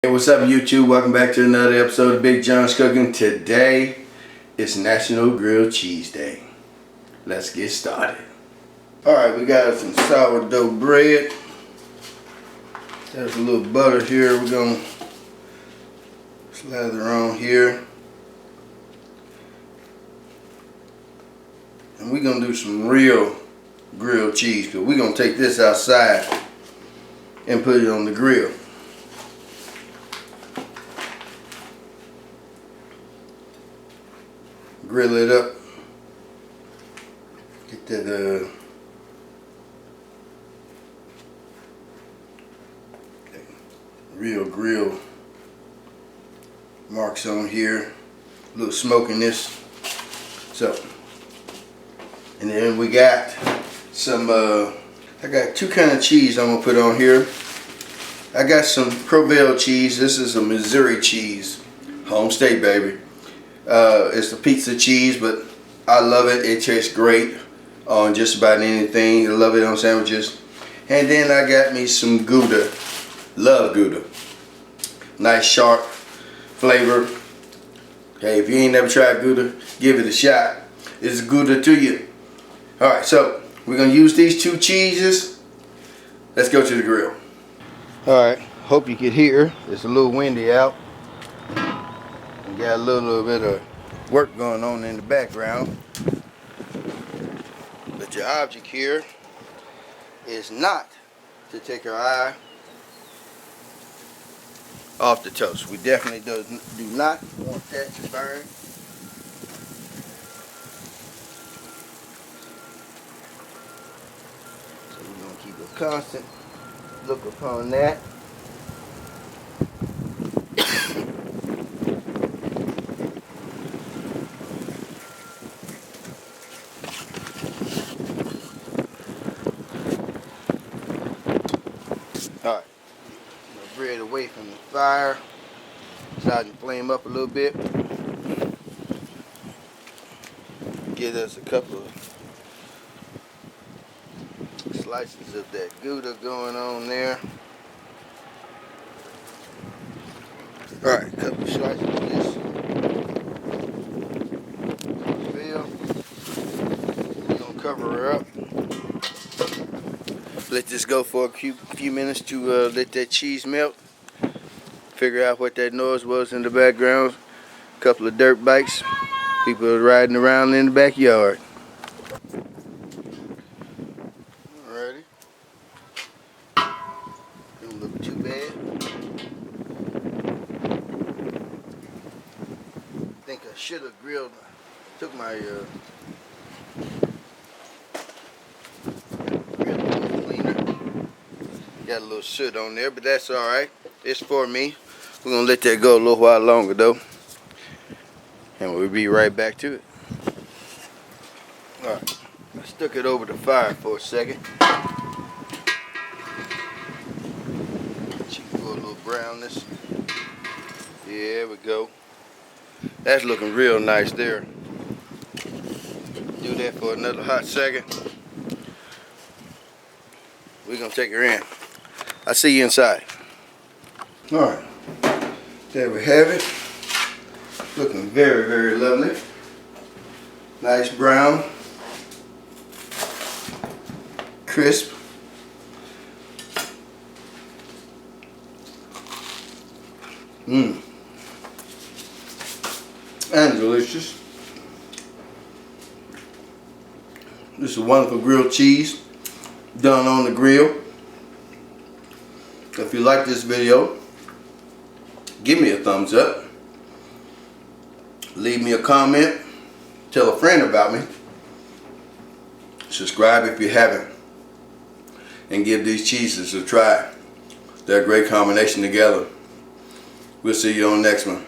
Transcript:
Hey, what's up YouTube? Welcome back to another episode of Big John's Cooking. Today is National Grilled Cheese Day. Let's get started. Alright, we got some sourdough bread. There's a little butter here we're going to slather on here. And we're going to do some real grilled cheese, because we're going to take this outside and put it on the grill. Grill it up. Get that real grill marks on here. A little smokiness. So, and then we got some I got two kind of cheese I'm gonna put on here. I got some Provel cheese. This is a Missouri cheese, home state baby. It's a pizza cheese, but I love it. It tastes great on just about anything. I love it on sandwiches. And then I got me some Gouda. Love Gouda. Nice sharp flavor. Hey, if you ain't never tried Gouda, give it a shot. It's Gouda to you. Alright, so we're going to use these two cheeses. Let's go to the grill. Alright, hope you can hear. It's a little windy out. Got a little bit of work going on in the background, but your object here is not to take our eye off the toast. We definitely do not want that to burn. So we're going to keep a constant look upon that. Alright, bread away from the fire, starting to flame up a little bit. Get us a couple of slices of that Gouda going on there. Alright, a couple of slices of this. We're going to cover her up. Let this go for a few minutes to let that cheese melt. Figure out what that noise was in the background. A couple of dirt bikes. People are riding around in the backyard. Alrighty. Don't look too bad. I think I should have grilled. Took my got a little soot on there, but that's alright. It's for me. We're going to let that go a little while longer though. And we'll be right back to it. Alright. I stuck it over the fire for a second. Chicken for a little brownness. There we go. That's looking real nice there. Do that for another hot second. We're going to take her in. I'll see you inside. Alright, there we have it. Looking very, very lovely. Nice brown. Crisp. And delicious. This is a wonderful grilled cheese done on the grill. If you like this video, give me a thumbs up. Leave me a comment. Tell a friend about me. Subscribe if you haven't. And give these cheeses a try. They're a great combination together. We'll see you on the next one.